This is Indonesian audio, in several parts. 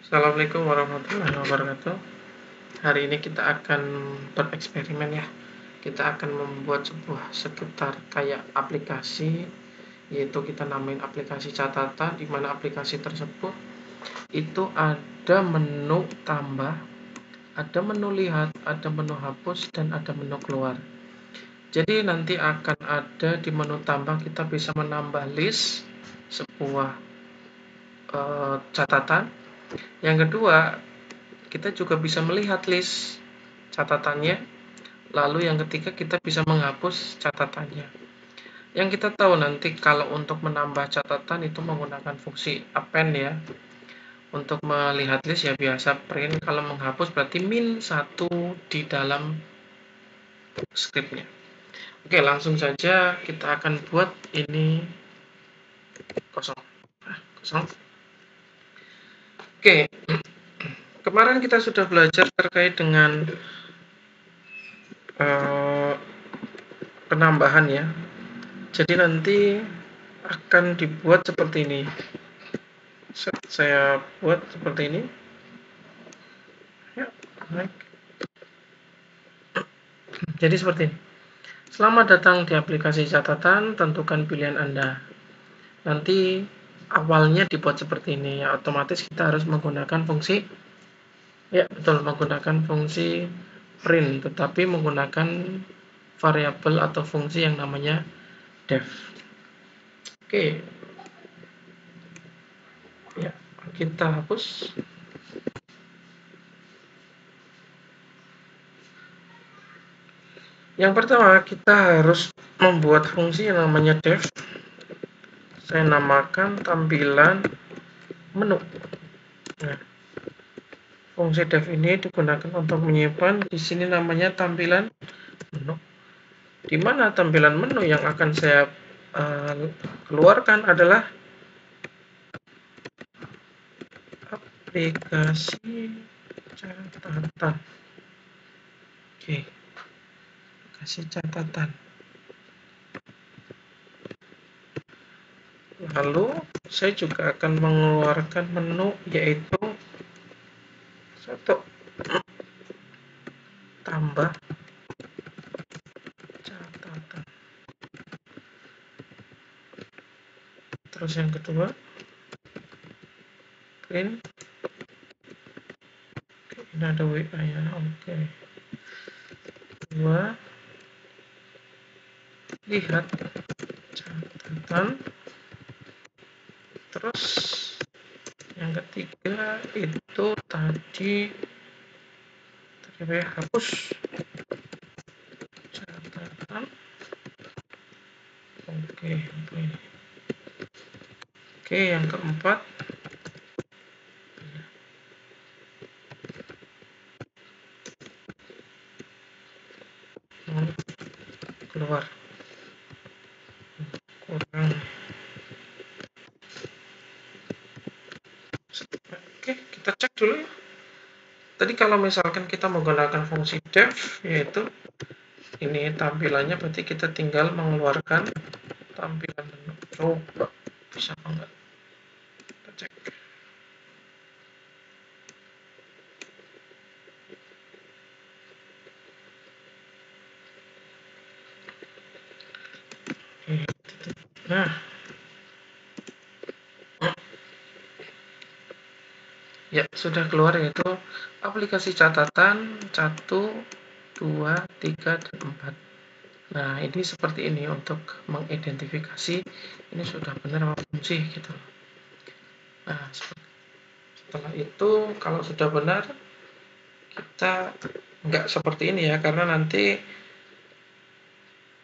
Assalamualaikum warahmatullahi wabarakatuh. Hari ini kita akan bereksperimen ya. Kita akan membuat sekitar kayak aplikasi, yaitu kita namain aplikasi catatan, di mana aplikasi tersebut itu ada menu tambah, ada menu lihat, ada menu hapus, dan ada menu keluar. Jadi nanti akan ada di menu tambah kita bisa menambah list sebuah catatan. Yang kedua, kita juga bisa melihat list catatannya. Lalu yang ketiga, kita bisa menghapus catatannya. Yang kita tahu nanti kalau untuk menambah catatan itu menggunakan fungsi append ya. Untuk melihat list ya biasa print, kalau menghapus berarti -1 di dalam scriptnya. Oke, langsung saja kita akan buat ini kosong. Kosong. Oke, kemarin kita sudah belajar terkait dengan penambahan ya. Jadi nanti akan dibuat seperti ini. Saya buat seperti ini. Ya, baik. Jadi seperti ini. Selamat datang di aplikasi catatan, tentukan pilihan Anda. Nanti awalnya dibuat seperti ini ya, otomatis kita harus menggunakan fungsi menggunakan fungsi print, tetapi menggunakan variabel atau fungsi yang namanya def. Oke. Ya, kita hapus. Yang pertama, kita harus membuat fungsi yang namanya def. Saya namakan tampilan menu. Nah, fungsi def ini digunakan untuk menyimpan, di sini namanya tampilan menu. Di mana tampilan menu yang akan saya keluarkan adalah aplikasi catatan. Oke, aplikasi catatan. Lalu saya juga akan mengeluarkan menu, yaitu satu tambah catatan. Terus yang kedua print. Ini ada WA ya, oke. Dua, lihat catatan. Terus yang ketiga itu tadi hapus catatan. Oke, yang keempat keluar. Kurang. Oke, kita cek dulu ya. Tadi kalau misalkan kita menggunakan fungsi def, yaitu ini tampilannya, berarti kita tinggal mengeluarkan tampilan menu. Coba bisa apa enggak? Kita cek. Nah, ya sudah keluar, yaitu aplikasi catatan 1, 2, 3, dan 4. Nah, ini seperti ini untuk mengidentifikasi ini sudah benar apa belum sih gitu. Nah, setelah itu kalau sudah benar, kita nggak seperti ini ya, karena nanti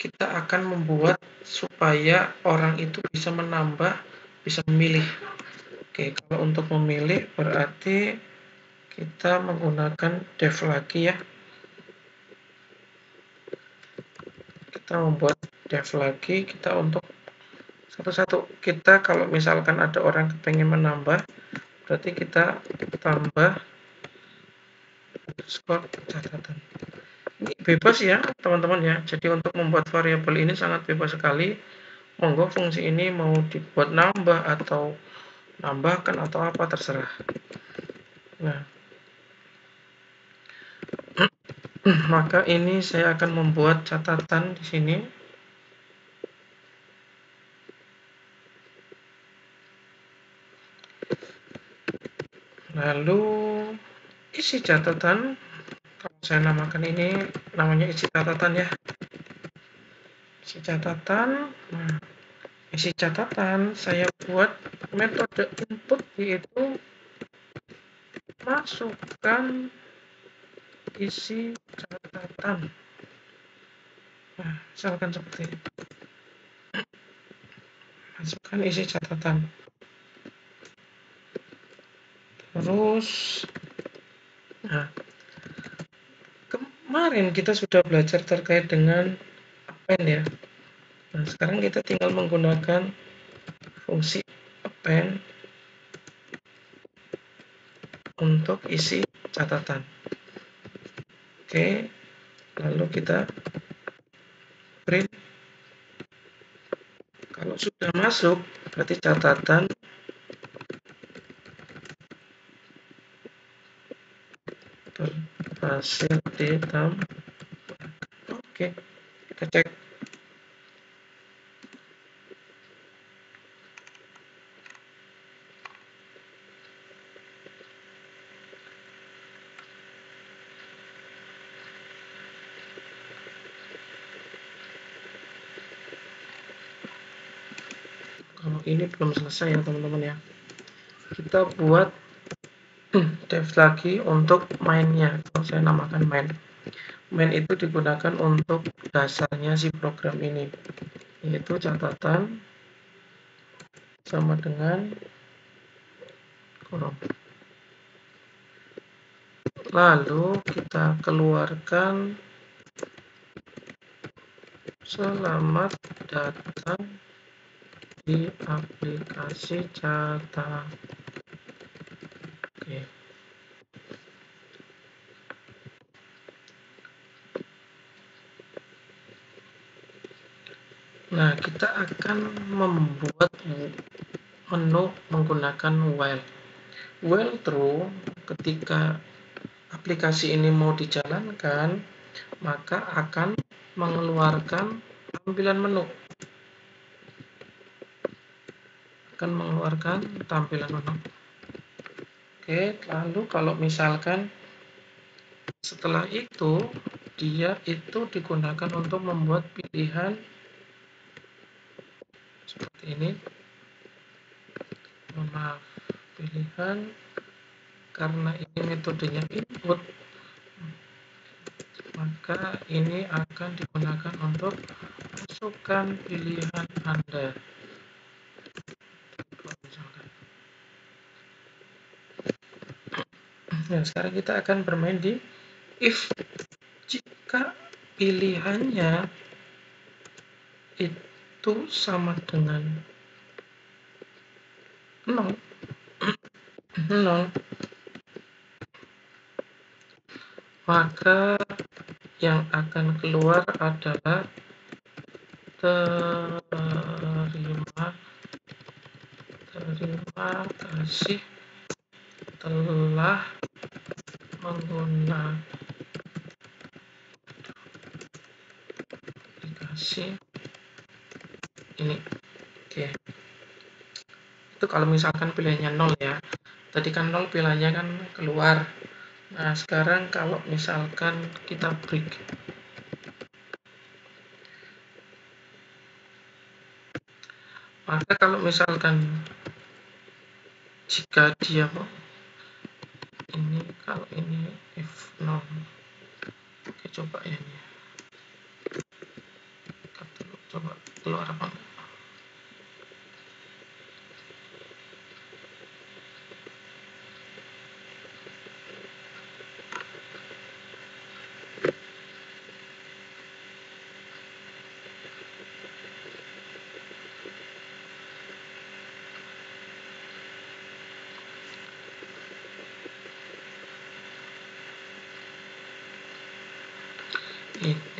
kita akan membuat supaya orang itu bisa menambah, bisa memilih. Oke, kalau untuk memilih berarti kita menggunakan def lagi ya. Kita membuat def lagi, kita untuk satu-satu. Kita kalau misalkan ada orang pengen menambah, berarti kita tambah underscore catatan. Ini bebas ya teman-teman ya. Jadi untuk membuat variabel ini sangat bebas sekali. Monggo fungsi ini mau dibuat nambah atau nambahkan atau apa terserah. Nah, maka ini saya akan membuat catatan di sini. Lalu isi catatan, kalau saya namakan ini namanya isi catatan ya. Isi catatan. Nah, isi catatan saya buat metode input yaitu masukkan isi catatan. Nah, misalkan seperti ini. Masukkan isi catatan. Terus, nah, kemarin kita sudah belajar terkait dengan append ya. Nah, sekarang kita tinggal menggunakan fungsi append untuk isi catatan. Oke, lalu kita print. Kalau sudah masuk, berarti catatan berhasil ditambah. Oke, kita cek. Kalau ini belum selesai ya teman-teman ya. Kita buat dev lagi untuk main-nya. Kalau saya namakan main. Main itu digunakan untuk dasarnya si program ini, yaitu catatan sama dengan kolom. Lalu kita keluarkan selamat datang di aplikasi Cata. Oke. Nah, kita akan membuat menu menggunakan while. While true, ketika aplikasi ini mau dijalankan, maka akan mengeluarkan tampilan menu. Akan mengeluarkan tampilan menu. Oke, lalu kalau misalkan setelah itu dia itu digunakan untuk membuat pilihan seperti ini. Maaf, pilihan karena ini metodenya input, maka ini akan digunakan untuk masukkan pilihan Anda. Nah, sekarang kita akan bermain di if. Jika pilihannya itu sama dengan 0, maka yang akan keluar adalah terima kasih telah menggunakan aplikasi ini. Oke, itu kalau misalkan pilihannya 0 ya. Tadi kan 0 pilihannya kan keluar. Nah, sekarang kalau misalkan kita break, maka kalau misalkan jika dia ini, kalau ini if 0, oke, coba ya ini, coba keluar apa enggak.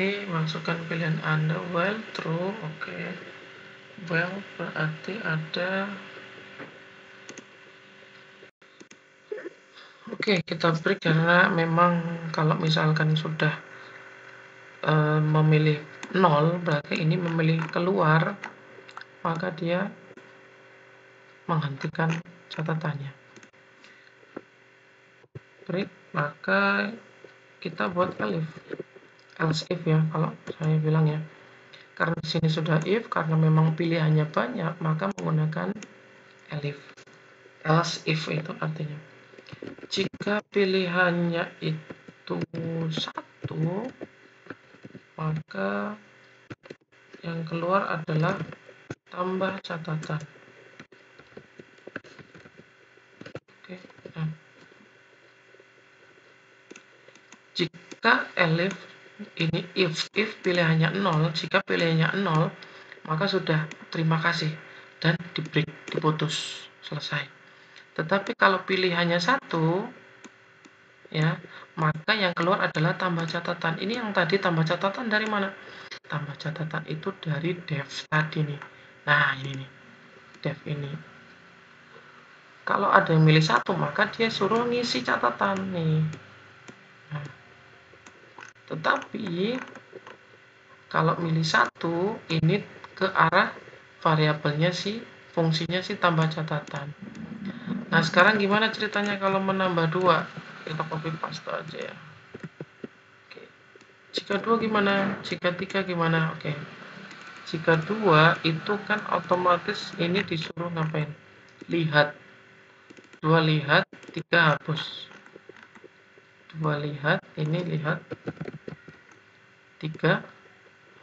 Ini masukkan pilihan Anda while true. Oke, while berarti ada Oke, kita break karena memang kalau misalkan sudah memilih 0, berarti ini memilih keluar, maka dia menghentikan catatannya. Break, maka kita buat else if ya, kalau saya bilang ya. Karena di sini sudah if, karena memang pilihannya banyak, maka menggunakan elif. Else if itu artinya, jika pilihannya itu 1, maka yang keluar adalah tambah catatan. Oke, nah, jika elif ini if pilihannya 0, jika pilihannya 0, maka sudah terima kasih dan di break, diputus, selesai. Tetapi kalau pilihannya 1, ya, maka yang keluar adalah tambah catatan. Ini yang tadi tambah catatan dari mana? Tambah catatan itu dari def tadi nih. Nah, ini nih, def ini. Kalau ada yang milih 1, maka dia suruh ngisi catatan nih. Nah, tetapi kalau milih 1, ini ke arah variabelnya sih, fungsinya sih tambah catatan. Nah, sekarang gimana ceritanya kalau menambah 2? Kita copy paste aja ya. Oke. Jika 2 gimana? Jika 3 gimana? Oke. Jika 2 itu kan otomatis ini disuruh ngapain? Lihat. 2 lihat, 3 hapus. 2 lihat, ini lihat, 3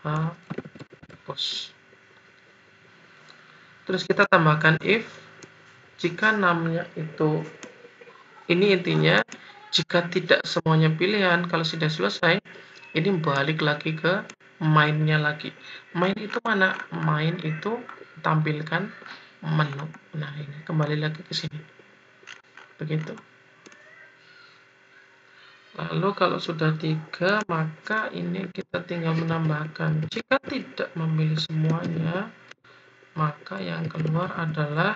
hapus. Terus kita tambahkan if jika namanya itu, ini intinya jika tidak semuanya pilihan, kalau sudah selesai, ini balik lagi ke main-nya lagi. Main itu mana? Main itu tampilkan menu. Nah, ini kembali lagi ke sini. Begitu. Lalu kalau sudah 3, maka ini kita tinggal menambahkan. Jika tidak memilih semuanya, maka yang keluar adalah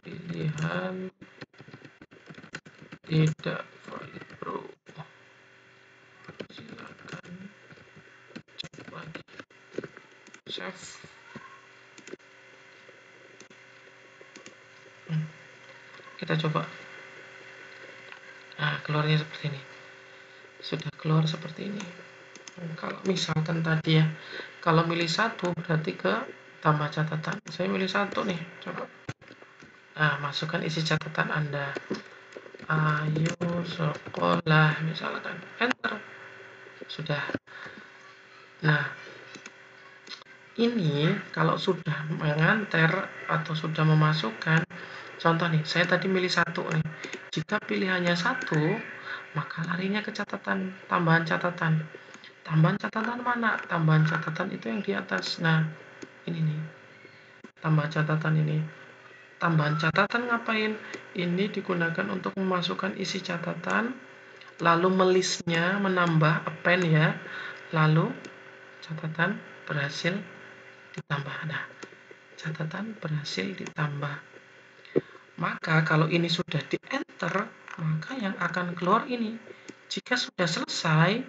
pilihan tidak valid, bro. Silakan cek lagi. Save. Kita coba. Nah, keluarnya seperti ini. Sudah keluar seperti ini. Kalau misalkan tadi ya, kalau milih 1 berarti ke tambah catatan. Saya milih 1 nih, coba. Nah, masukkan isi catatan Anda. Ayo sekolah, misalkan. Enter. Sudah. Nah, ini kalau sudah mengantar atau sudah memasukkan, contoh nih, saya tadi milih 1 nih. Jika pilihannya 1, maka larinya ke catatan, tambahan catatan. Tambahan catatan mana? Tambahan catatan itu yang di atas. Nah, ini nih. Tambah catatan ini. Tambahan catatan ngapain? Ini digunakan untuk memasukkan isi catatan, lalu melistnya, menambah, append ya. Lalu catatan berhasil ditambah. Nah, catatan berhasil ditambah. Maka kalau ini sudah di enter, maka yang akan keluar ini. Jika sudah selesai,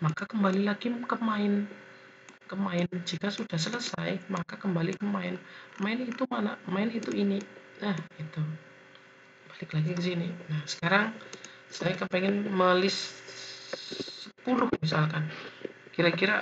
maka kembali lagi ke main. Jika sudah selesai, maka kembali ke main. Main itu mana? Main itu ini. Nah, itu. Balik lagi ke sini. Nah, sekarang saya kepengen melist 10 misalkan. Kira-kira